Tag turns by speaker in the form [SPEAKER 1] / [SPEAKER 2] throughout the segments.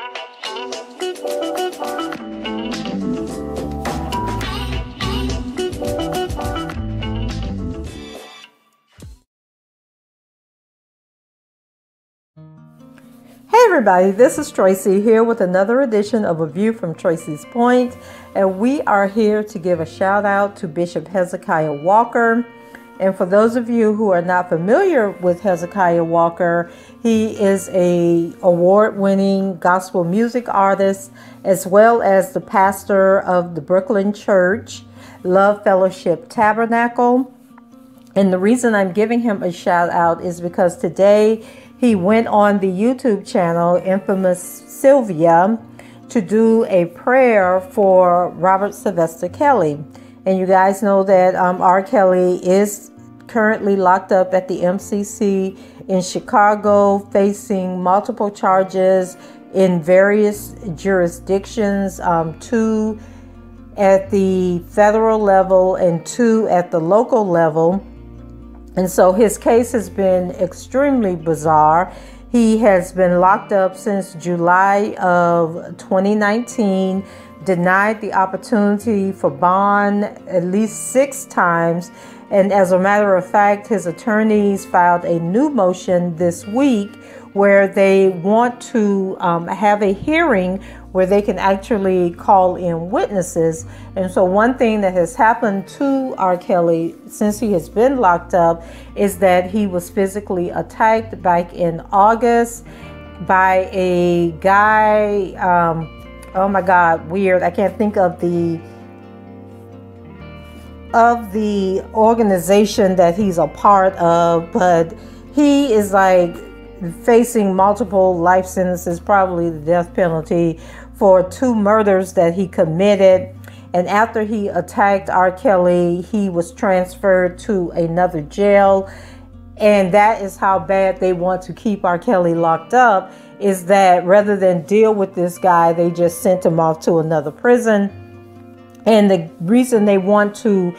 [SPEAKER 1] Hey everybody, this is Tracy here with another edition of A View from Tracy's Point, and we are here to give a shout out to Bishop Hezekiah Walker. And for those of you who are not familiar with Hezekiah Walker, he is an award-winning gospel music artist as well as the pastor of the Brooklyn Church, Love Fellowship Tabernacle. And the reason I'm giving him a shout out is because today he went on the YouTube channel Infamous Sylvia to do a prayer for Robert Sylvester Kelly. And you guys know that R. Kelly is currently locked up at the MCC in Chicago, facing multiple charges in various jurisdictions, 2 at the federal level and 2 at the local level. And so his case has been extremely bizarre. He has been locked up since July of 2019, denied the opportunity for bond at least 6 times. And as a matter of fact, his attorneys filed a new motion this week where they want to have a hearing where they can actually call in witnesses. And so one thing that has happened to R. Kelly since he has been locked up is that he was physically attacked back in August by a guy, oh my God, weird. I can't think of the organization that he's a part of, but he is like facing multiple life sentences, probably the death penalty, for 2 murders that he committed. And after he attacked R. Kelly, he was transferred to another jail. And that is how bad they want to keep R. Kelly locked up, is that rather than deal with this guy, they just sent him off to another prison. And the reason they want to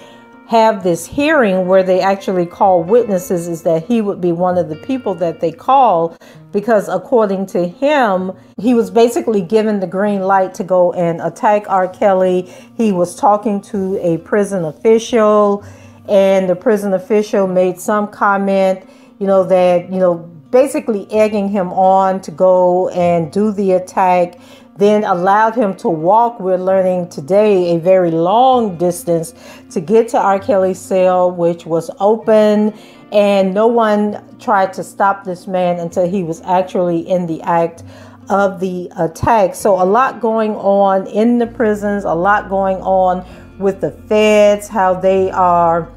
[SPEAKER 1] have this hearing where they actually call witnesses is that he would be one of the people that they call, because according to him, he was basically given the green light to go and attack R. Kelly. He was talking to a prison official, and the prison official made some comment, that, basically egging him on to go and do the attack, then allowed him to walk, we're learning today, a very long distance to get to R. Kelly's cell, which was open, and no one tried to stop this man until he was actually in the act of the attack. So a lot going on in the prisons, a lot going on with the feds, how they are,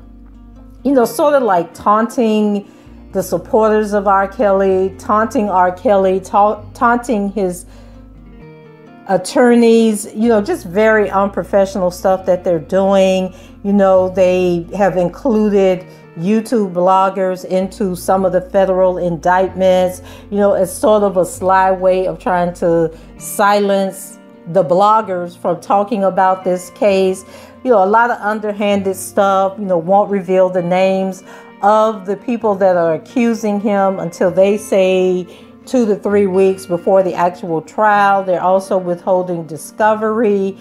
[SPEAKER 1] sort of like taunting the supporters of R. Kelly, taunting R. Kelly, taunting his attorneys, just very unprofessional stuff that they're doing. They have included YouTube bloggers into some of the federal indictments, as sort of a sly way of trying to silence the bloggers from talking about this case. A lot of underhanded stuff, won't reveal the names of the people that are accusing him until they say 2 to 3 weeks before the actual trial. They're also withholding discovery.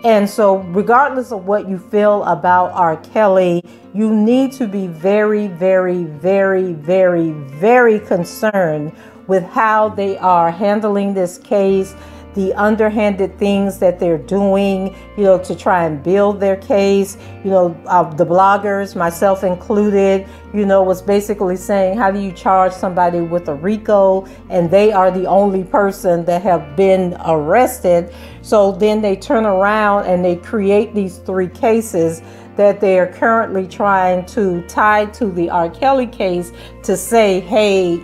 [SPEAKER 1] And so regardless of what you feel about R. Kelly, you need to be very, very, very, very, very concerned with how they are handling this case, the underhanded things that they're doing, to try and build their case. The bloggers, myself included, was basically saying, how do you charge somebody with a RICO and they are the only person that have been arrested? So then they turn around and they create these 3 cases that they are currently trying to tie to the R. Kelly case to say, hey,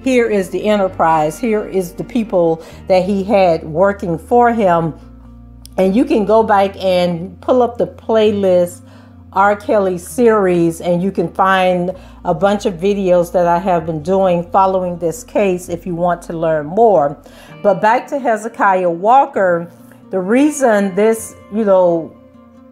[SPEAKER 1] here is the enterprise, here is the people that he had working for him. And you can go back and pull up the playlist R. Kelly series, and you can find a bunch of videos that I have been doing following this case if you want to learn more. But back to Hezekiah Walker, the reason this,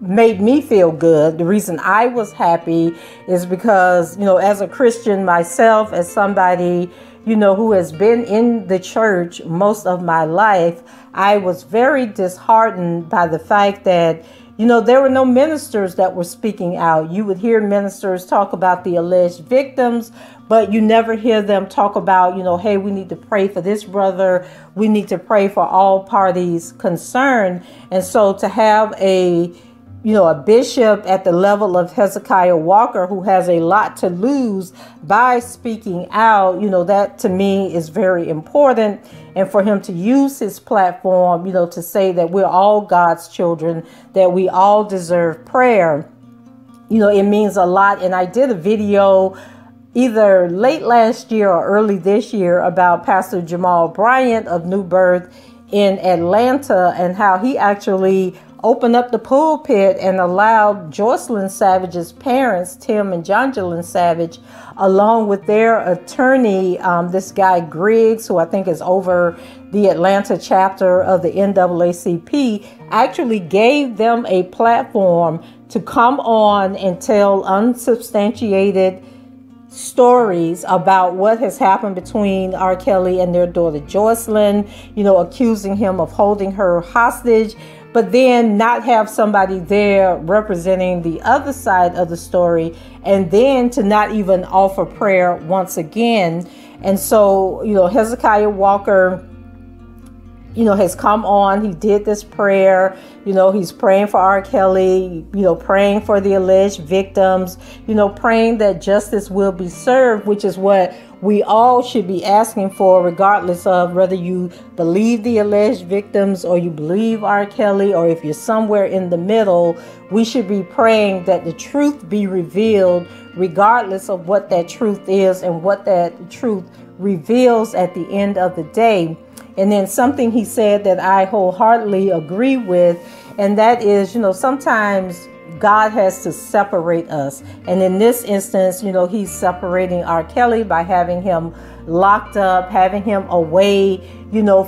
[SPEAKER 1] made me feel good, the reason I was happy is because, as a Christian myself, as somebody, who has been in the church most of my life, I was very disheartened by the fact that, there were no ministers that were speaking out. You would hear ministers talk about the alleged victims, but you never hear them talk about, hey, we need to pray for this brother. We need to pray for all parties concerned. And so to have a bishop at the level of Hezekiah Walker, who has a lot to lose by speaking out, that to me is very important. And for him to use his platform, to say that we're all God's children, that we all deserve prayer, it means a lot. And I did a video either late last year or early this year about Pastor Jamal Bryant of New Birth in Atlanta, and how he actually opened up the pulpit and allowed Joycelyn Savage's parents, Tim and Jonjolyn Savage, along with their attorney, this guy Griggs, who I think is over the Atlanta chapter of the NAACP, actually gave them a platform to come on and tell unsubstantiated stories about what has happened between R. Kelly and their daughter Joycelyn, accusing him of holding her hostage, but then not have somebody there representing the other side of the story, and then to not even offer prayer once again. And so, Hezekiah Walker, has come on. He did this prayer. He's praying for R. Kelly, praying for the alleged victims, praying that justice will be served, which is what we all should be asking for, regardless of whether you believe the alleged victims or you believe R. Kelly, or if you're somewhere in the middle. We should be praying that the truth be revealed, regardless of what that truth is and what that truth reveals at the end of the day. And then something he said that I wholeheartedly agree with, and that is, sometimes God has to separate us. And in this instance, he's separating R. Kelly by having him locked up, having him away,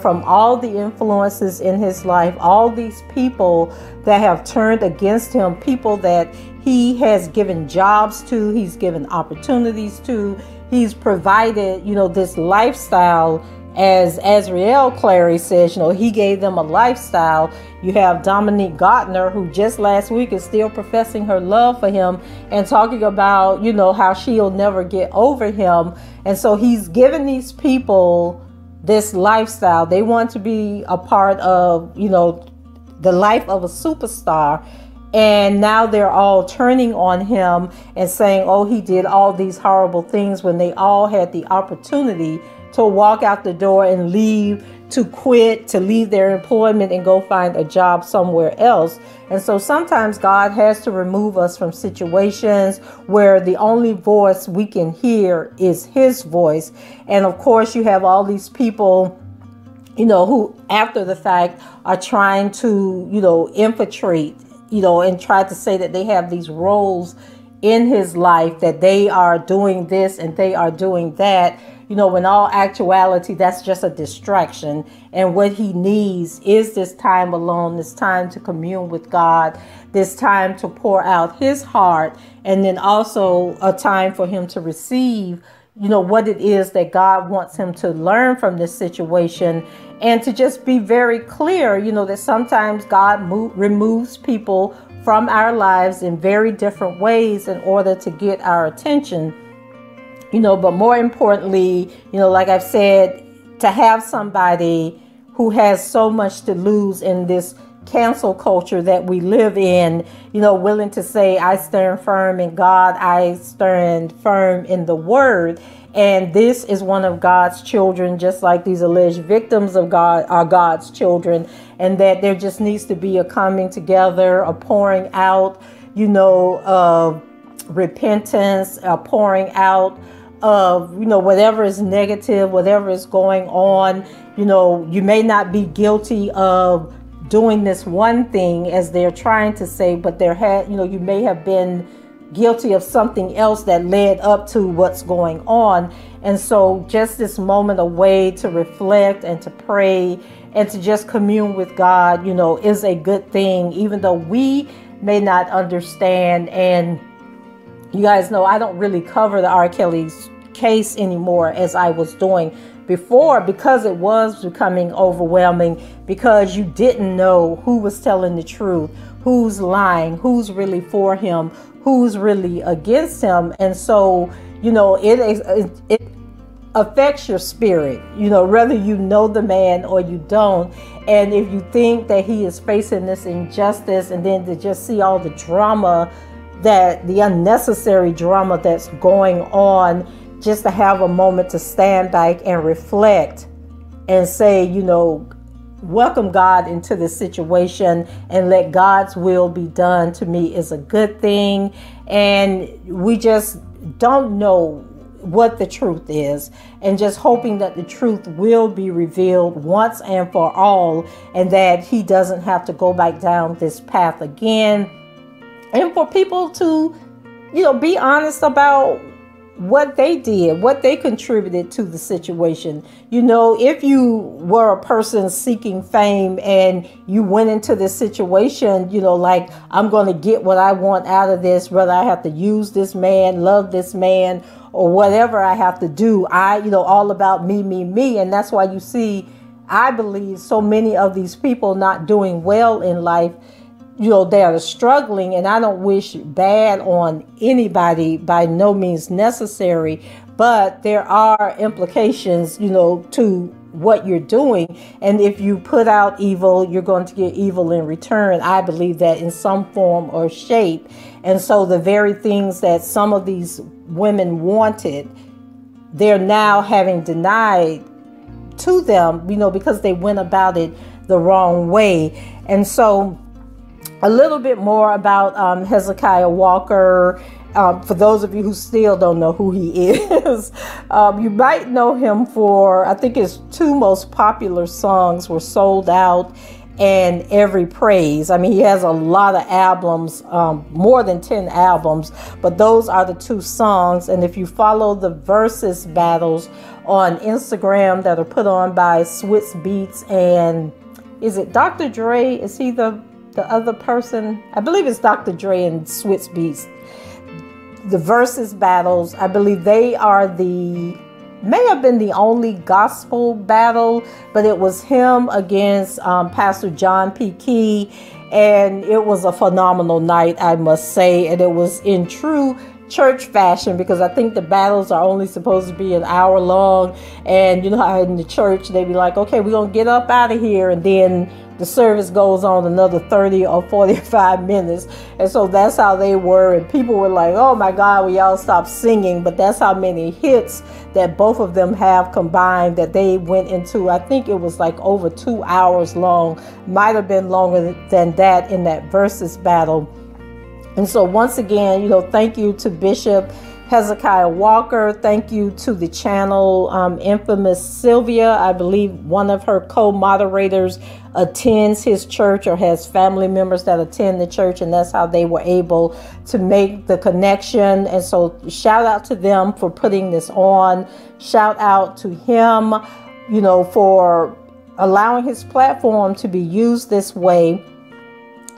[SPEAKER 1] from all the influences in his life, all these people that have turned against him, people that he has given jobs to, he's given opportunities to, he's provided, this lifestyle. As Azriel Clary says, he gave them a lifestyle. You have Dominique Gottner, who just last week is still professing her love for him and talking about, how she'll never get over him. And so he's given these people this lifestyle. They want to be a part of, the life of a superstar. And now they're all turning on him and saying, oh, he did all these horrible things, when they all had the opportunity to walk out the door and leave, to quit, to leave their employment and go find a job somewhere else. And so sometimes God has to remove us from situations where the only voice we can hear is his voice. And of course, you have all these people, who after the fact are trying to, infiltrate, and try to say that they have these roles in his life, that they are doing this and they are doing that. When all actuality, that's just a distraction. And what he needs is this time alone, this time to commune with God, this time to pour out his heart, and then also a time for him to receive, what it is that God wants him to learn from this situation, and to just be very clear, that sometimes God removes people from our lives in very different ways in order to get our attention. But more importantly, like I've said, to have somebody who has so much to lose in this cancel culture that we live in, willing to say, I stand firm in God, I stand firm in the word. And this is one of God's children, just like these alleged victims of God are God's children. And that there just needs to be a coming together, a pouring out, of repentance, a pouring out of, whatever is negative, whatever is going on. You may not be guilty of doing this one thing as they're trying to say, but you may have been guilty of something else that led up to what's going on. And so just this moment away to reflect and to pray and to just commune with God, is a good thing, even though we may not understand. And you guys know I don't really cover the R. Kelly case anymore as I was doing before, because it was becoming overwhelming, because you didn't know who was telling the truth, who's lying, who's really for him, who's really against him. And so, you know, it affects your spirit, you know, whether you know the man or you don't. And if you think that he is facing this injustice, and then to just see all the drama, that the unnecessary drama that's going on, just to have a moment to stand back and reflect and say, you know, welcome God into this situation and let God's will be done to me is a good thing. And we just don't know what the truth is, and just hoping that the truth will be revealed once and for all, and that he doesn't have to go back down this path again. And for people to, you know, be honest about what they did, what they contributed to the situation. You know, if you were a person seeking fame and you went into this situation, you know, like, I'm going to get what I want out of this, whether I have to use this man, love this man, or whatever I have to do. You know, all about me, me, me. And that's why you see, I believe, so many of these people not doing well in life. You know, they are struggling, and I don't wish bad on anybody, by no means necessary, but there are implications, you know, to what you're doing. And if you put out evil, you're going to get evil in return. I believe that in some form or shape. And so the very things that some of these women wanted, they're now having denied to them, you know, because they went about it the wrong way. And so a little bit more about Hezekiah Walker. For those of you who still don't know who he is, you might know him for, I think his two most popular songs were Sold Out and Every Praise. I mean, he has a lot of albums, more than 10 albums, but those are the two songs. And if you follow the versus battles on Instagram that are put on by Switz Beats, and is it Dr. Dre? Is he the other person? I believe it's Dr. Dre and Switz Beats. The versus battles, I believe they are may have been the only gospel battle, but it was him against Pastor John P. Key, and it was a phenomenal night, I must say. And it was in true church fashion, because I think the battles are only supposed to be an hour long, and you know how in the church they be like, okay, we're gonna get up out of here, and then the service goes on another 30 or 45 minutes. And so that's how they were. And people were like, oh my God, we all stopped singing. But that's how many hits that both of them have combined, that they went into. I think it was like over 2 hours long, might have been longer than that in that versus battle. And so once again, you know, thank you to Bishop Hezekiah Walker. Thank you to the channel Infamous Sylvia. I believe one of her co-moderators attends his church, or has family members that attend the church, and that's how they were able to make the connection. And so shout out to them for putting this on. Shout out to him, you know, for allowing his platform to be used this way.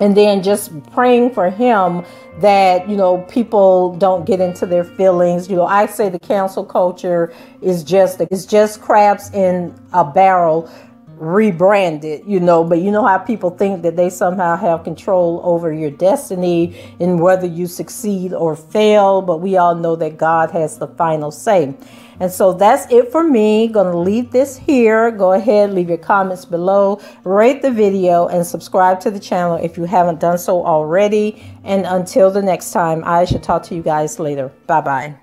[SPEAKER 1] And then just praying for him that, you know, people don't get into their feelings. You know, I say the cancel culture is just crabs in a barrel rebranded, you know, but you know how people think that they somehow have control over your destiny and whether you succeed or fail. But we all know that God has the final say. And so that's it for me. Gonna leave this here. Go ahead, leave your comments below, rate the video, and subscribe to the channel if you haven't done so already. And until the next time, I shall talk to you guys later. Bye-bye.